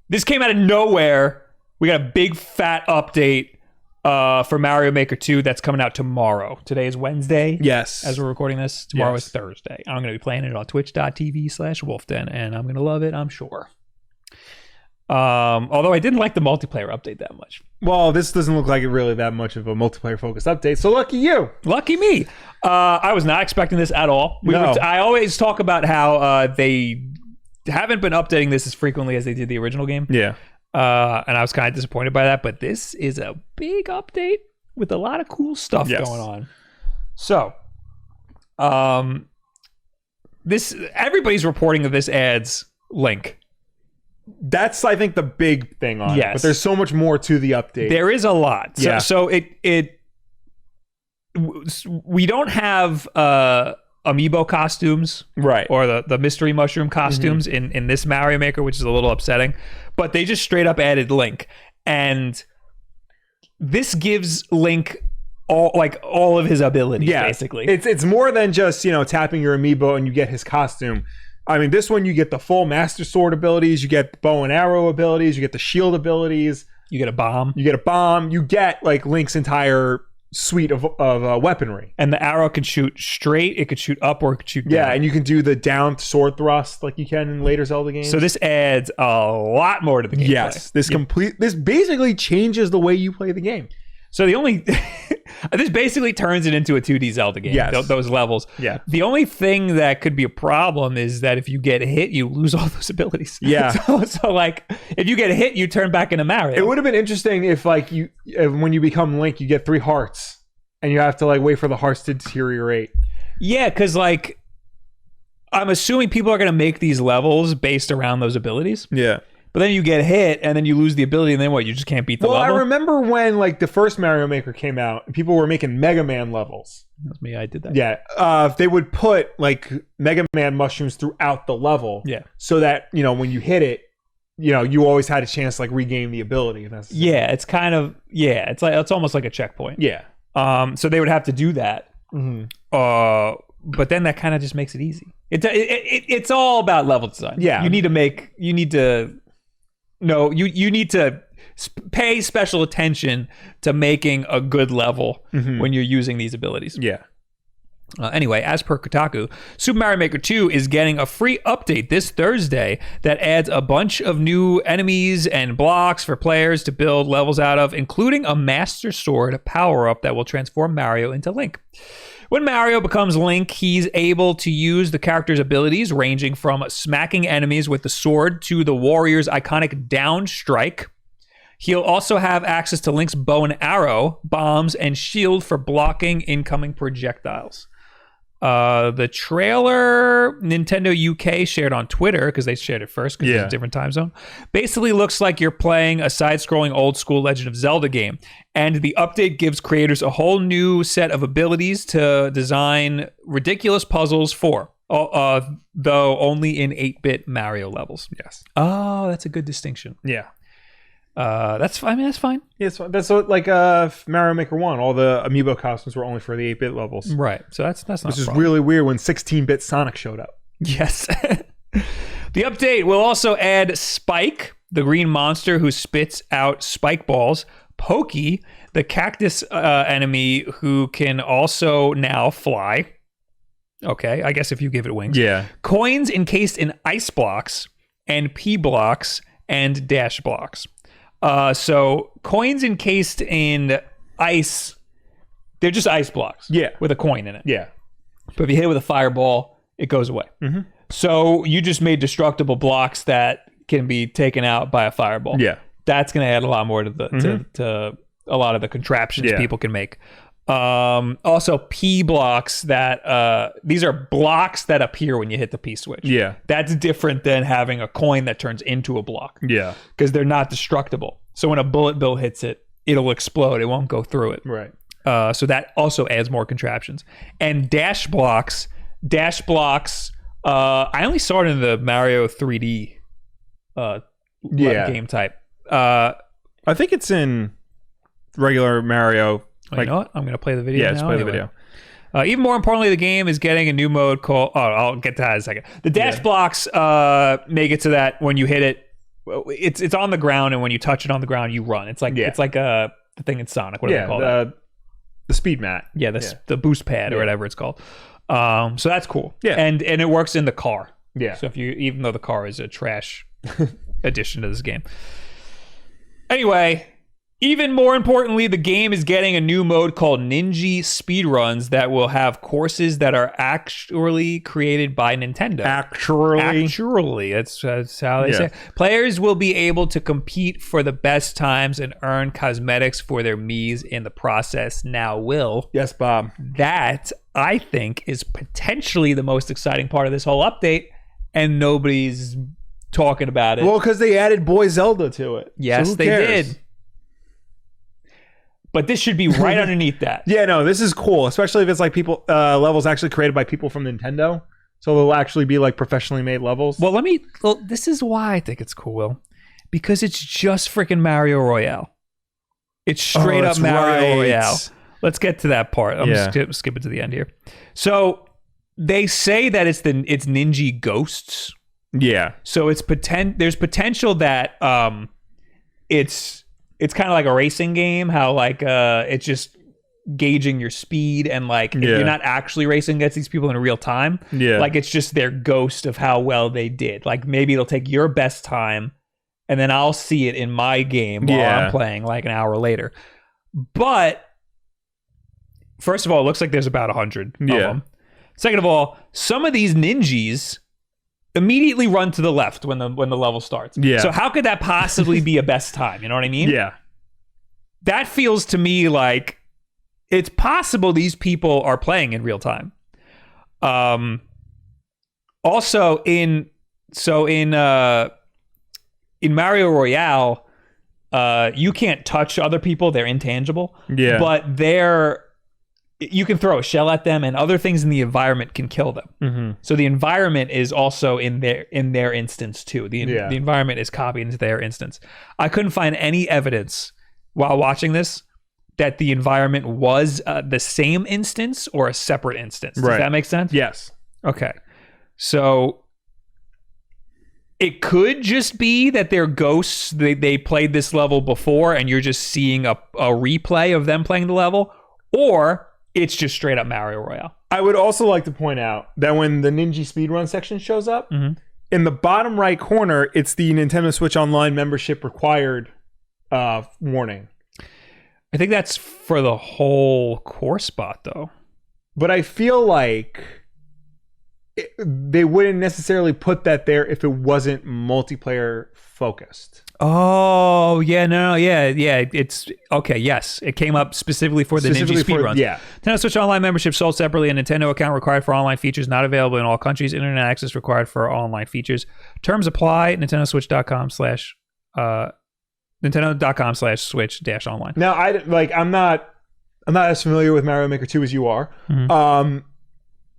this came out of nowhere. We got a big fat update for Mario Maker 2 that's coming out tomorrow. Today is Wednesday. Yes. As we're recording this. Tomorrow is Thursday. I'm going to be playing it on twitch.tv/wolfden, and I'm going to love it, I'm sure. Although I didn't like the multiplayer update that much. Well, this doesn't look like it really that much of a multiplayer focused update, so lucky you. Lucky me. I was not expecting this at all. I always talk about how they haven't been updating this as frequently as they did the original game. Yeah. And I was kind of disappointed by that, but this is a big update with a lot of cool stuff going on. So, everybody's reporting that this adds Link. That's, I think, the big thing on it. But there's so much more to the update. There is a lot. So we don't have amiibo costumes, right, or the mystery mushroom costumes in this Mario Maker, which is a little upsetting. But they just straight up added Link, and this gives Link all of his abilities. Basically, it's more than just tapping your amiibo and you get his costume. I mean, this one you get the full Master Sword abilities, you get bow and arrow abilities, you get the shield abilities, you get a bomb, you get like Link's entire suite of weaponry. And the arrow can shoot straight, it could shoot up, or it could shoot down. Yeah, and you can do the down sword thrust like you can in later Zelda games. So this adds a lot more to the gameplay. Yes, this basically changes the way you play the game. So this basically turns it into a 2D Zelda game. Yes. Those levels. Yeah. The only thing that could be a problem is that if you get hit, you lose all those abilities. Yeah. So like, if you get hit, you turn back into Mario. It would have been interesting if when you become Link, you get 3 hearts, and you have to wait for the hearts to deteriorate. Yeah, because I'm assuming people are going to make these levels based around those abilities. Yeah. But then you get hit, and then you lose the ability, and then what? You just can't beat the level? Well, I remember when the first Mario Maker came out, and people were making Mega Man levels. That's me. I did that. Yeah. They would put Mega Man mushrooms throughout the level. Yeah. So that when you hit it, you always had a chance to regain the ability. Yeah. It's kind of it's almost like a checkpoint. Yeah. So they would have to do that. Mm-hmm. But then that kind of just makes it easy. It's all about level design. Yeah. You need to pay special attention to making a good level when you're using these abilities. Yeah. Anyway, as per Kotaku, Super Mario Maker 2 is getting a free update this Thursday that adds a bunch of new enemies and blocks for players to build levels out of, including a Master Sword power-up that will transform Mario into Link. When Mario becomes Link, he's able to use the character's abilities, ranging from smacking enemies with the sword to the warrior's iconic down strike. He'll also have access to Link's bow and arrow, bombs, and shield for blocking incoming projectiles. The trailer Nintendo UK shared on Twitter, because they shared it first because it's a different time zone, basically looks like you're playing a side-scrolling old-school Legend of Zelda game. And the update gives creators a whole new set of abilities to design ridiculous puzzles for, though only in 8-bit Mario levels. Yes. Oh, that's a good distinction. Yeah. That's fine. That's fine. Yeah, that's what Mario Maker 1. All the amiibo costumes were only for the 8-bit levels. Right. So that's not. Which is really weird when 16-bit Sonic showed up. Yes. The update will also add Spike, the green monster who spits out spike balls, Pokey, the cactus enemy who can also now fly. Okay, I guess if you give it wings. Yeah. Coins encased in ice blocks, and P blocks, and dash blocks. So coins encased in ice, they're just ice blocks. Yeah. With a coin in it. Yeah. But if you hit it with a fireball, it goes away. Mm-hmm. So you just made destructible blocks that can be taken out by a fireball. Yeah. That's going to add a lot more to the to a lot of the contraptions people can make. Also P blocks that these are blocks that appear when you hit the P switch. Yeah. That's different than having a coin that turns into a block. Yeah. Because they're not destructible. So when a bullet bill hits it, it'll explode. It won't go through it. Right. So that also adds more contraptions. And dash blocks, I only saw it in the Mario 3D game type. I think it's in regular Mario. You know what? I'm going to play the video now. Yeah, let's play the video. Even more importantly, the game is getting a new mode called... Oh, I'll get to that in a second. The dash blocks make it so that when you hit it, it's on the ground, and when you touch it on the ground, you run. It's like the thing in Sonic. What do they call that? The speed mat. Yeah, the boost pad or whatever it's called. So that's cool. Yeah, and it works in the car. Yeah. So even though the car is a trash addition to this game. Anyway, even more importantly, the game is getting a new mode called Ninja Speedruns that will have courses that are actually created by Nintendo. Actually, that's how they say it. Players will be able to compete for the best times and earn cosmetics for their Miis in the process. Now, Will. Yes, Bob. That, I think, is potentially the most exciting part of this whole update, and nobody's talking about it. Well, because they added Boy Zelda to it. Yes, so they did. But this should be right underneath that. Yeah, no, this is cool, especially if it's like people levels actually created by people from Nintendo. So they'll actually be like professionally made levels. Well, this is why I think it's cool, Will. Because it's just freaking Mario Royale. It's straight up Mario Royale. Let's get to that part. I'm just skip it to the end here. So they say that it's Ninja Ghosts. Yeah. So there's potential that it's kind of like a racing game, how like it's just gauging your speed, and like if you're not actually racing against these people in real time, like it's just their ghost of how well they did. Like maybe it'll take your best time and then I'll see it in my game while I'm playing like an hour later. But first of all, it looks like there's about 100 of them. Second of all, some of these ninjas immediately run to the left when the level starts. Yeah. So how could that possibly be a best time? You know what I mean? Yeah. That feels to me like it's possible these people are playing in real time. Also in Mario Royale, you can't touch other people; they're intangible. Yeah. But you can throw a shell at them, and other things in the environment can kill them. Mm-hmm. So the environment is also in their instance too. The environment is copied into their instance. I couldn't find any evidence while watching this that the environment was the same instance or a separate instance. Does that make sense? Yes. Okay. So it could just be that they're ghosts. They played this level before, and you're just seeing a replay of them playing the level, or it's just straight up Mario Royale. I would also like to point out that when the Ninja Speedrun section shows up, in the bottom right corner, it's the Nintendo Switch Online membership required warning. I think that's for the whole core spot, though. But I feel like they wouldn't necessarily put that there if it wasn't multiplayer focused. Oh, yeah, no, yeah. It's okay. Yes, it came up specifically for the Ninja Speedruns. Yeah. Nintendo Switch Online membership sold separately. A Nintendo account required for online features, not available in all countries. Internet access required for online features. Terms apply. Nintendo.com/Switch-online. Now, I'm not as familiar with Mario Maker 2 as you are.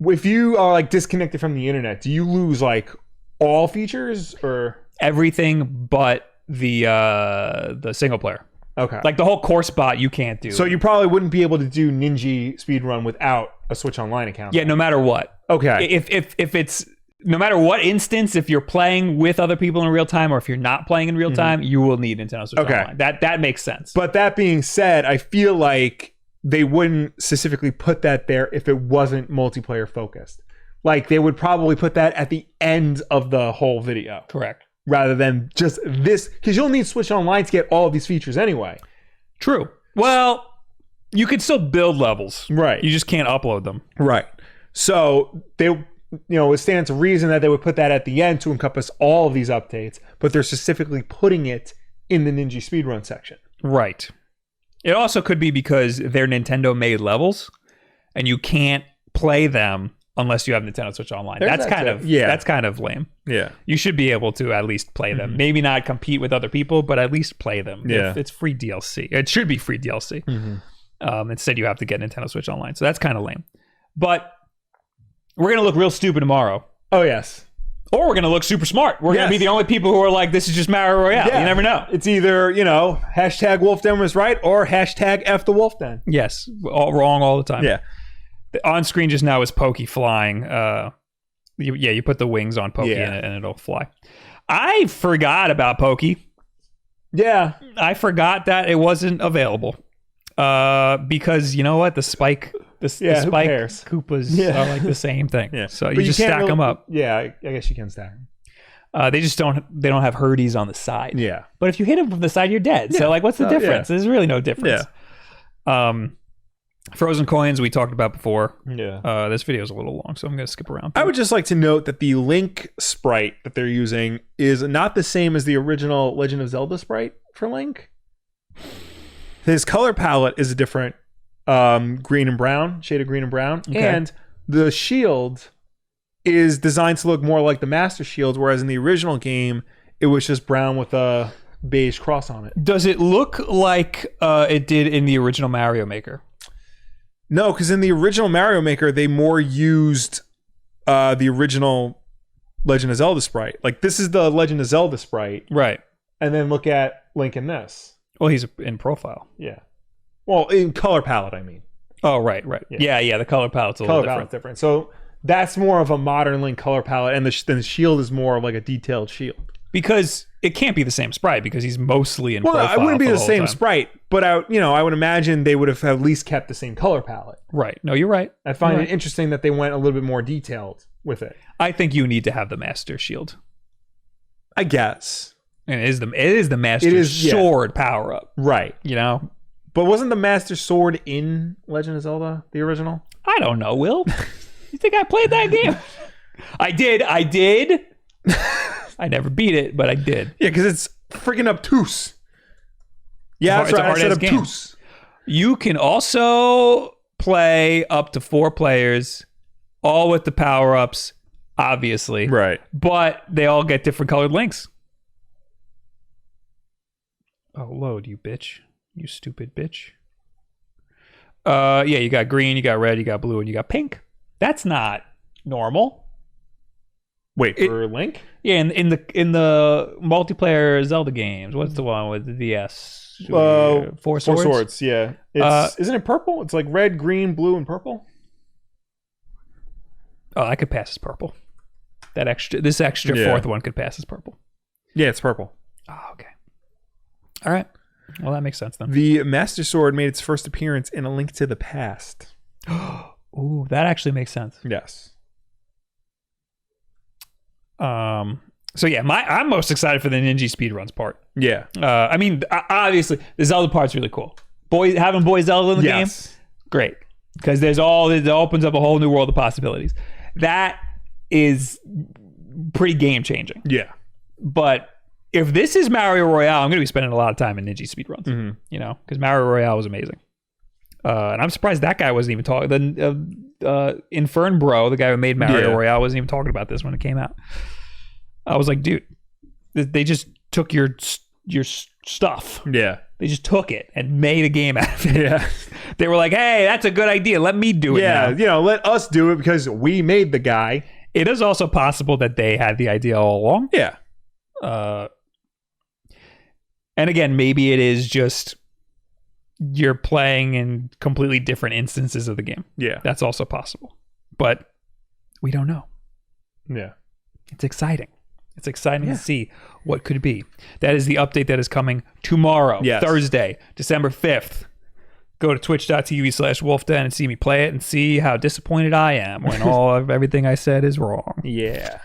If you are like disconnected from the internet, do you lose like all features or everything but the single player? Okay. Like the whole core spot you can't do. So you probably wouldn't be able to do Ninja Speedrun without a Switch Online account. Yeah, no matter what. Okay. If it's no matter what instance, if you're playing with other people in real time or if you're not playing in real time, you will need Nintendo Switch Online. That makes sense. But that being said, I feel like they wouldn't specifically put that there if it wasn't multiplayer focused. Like they would probably put that at the end of the whole video. Correct. Rather than just this, because you'll need Switch Online to get all of these features anyway. True. Well, you could still build levels. Right. You just can't upload them. Right. So it stands to reason that they would put that at the end to encompass all of these updates, but they're specifically putting it in the Ninja Speedrun section. Right. It also could be because they're Nintendo-made levels, and you can't play them unless you have Nintendo Switch Online. That's kind of lame. Yeah. You should be able to at least play them. Maybe not compete with other people, but at least play them. Yeah. It's free DLC. It should be free DLC. Instead, you have to get Nintendo Switch Online. So that's kind of lame. But we're going to look real stupid tomorrow. Oh, yes. Or we're going to look super smart. We're going to be the only people who are like, this is just Mario Royale. Yeah. You never know. It's either, hashtag Wolfden was right or hashtag F the Wolfden. Yes. All wrong all the time. Yeah. On screen just now is Pokey flying. You put the wings on Pokey and it'll fly. I forgot about Pokey. Yeah. I forgot that it wasn't available. Because you know what? The spike who cares? Koopas are like the same thing. Yeah. So But you just can't stack them up. Yeah, I guess you can stack them. They don't have Herdies on the side. Yeah. But if you hit them from the side, you're dead. Yeah. So like, what's the difference? There's really no difference. Yeah. Frozen coins we talked about before. Yeah. This video is a little long, so I'm going to skip around. I would just like to note that the Link sprite that they're using is not the same as the original Legend of Zelda sprite for Link. His color palette is a different green and brown, shade of green and brown. Okay. And the shield is designed to look more like the Master Shield, whereas in the original game, it was just brown with a beige cross on it. Does it look like it did in the original Mario Maker? No, because in the original Mario Maker, they more used the original Legend of Zelda sprite. Like, this is the Legend of Zelda sprite. Right. And then look at Link in this. Well, he's in profile. Yeah. Well, in color palette, I mean. Oh, right. Yeah, the color palette's a little different. Different. So that's more of a modern Link color palette, and the shield is more of like a detailed shield. Because it can't be the same sprite because he's mostly in profile. Well, it wouldn't be the same time. sprite, but I would imagine they would have at least kept the same color palette. Right. No, you're right. I find it interesting that they went a little bit more detailed with it. I think you need to have the Master Shield. I guess. And it is the Master Sword power up. Right. You know? But wasn't the Master Sword in Legend of Zelda, the original? I don't know, Will. You think I played that game? I did. I never beat it, but I did. Yeah, because it's freaking obtuse. Yeah, that's right. I said obtuse. You can also play up to 4 players, all with the power-ups, obviously. Right. But they all get different colored links. Oh, load, you bitch. You stupid bitch. Yeah, you got green, you got red, you got blue, and you got pink. That's not normal. Wait, for Link? Yeah, in the multiplayer Zelda games. What's the one with the DS? Four Swords? 4 Swords, yeah. Isn't it purple? It's like red, green, blue, and purple? Oh, I could pass as purple. This extra fourth one could pass as purple. Yeah, it's purple. Oh, okay. All right. Well, that makes sense then. The Master Sword made its first appearance in A Link to the Past. Ooh, that actually makes sense. Yes. So yeah, I'm most excited for the Ninja speedruns part. Yeah. I mean, obviously the Zelda part's really cool. Having Boy Zelda in the game, great, because it opens up a whole new world of possibilities. That is pretty game changing. Yeah. But if this is Mario Royale, I'm going to be spending a lot of time in Ninja speedruns. Mm-hmm. You know, because Mario Royale was amazing. And I'm surprised that guy wasn't even talking. Infern Bro, the guy who made Mario Royale, wasn't even talking about this when it came out. I was like, dude, they just took your stuff. Yeah. They just took it and made a game out of it. Yeah. They were like, hey, that's a good idea. Let me do it now. Yeah, let us do it because we made the guy. It is also possible that they had the idea all along. Yeah. And again, maybe it is just you're playing in completely different instances of the game. Yeah. That's also possible. But we don't know. Yeah. It's exciting. It's exciting to see what could be. That is the update that is coming tomorrow, Thursday, December 5th. Go to twitch.tv/wolfden and see me play it and see how disappointed I am when everything I said is wrong. Yeah.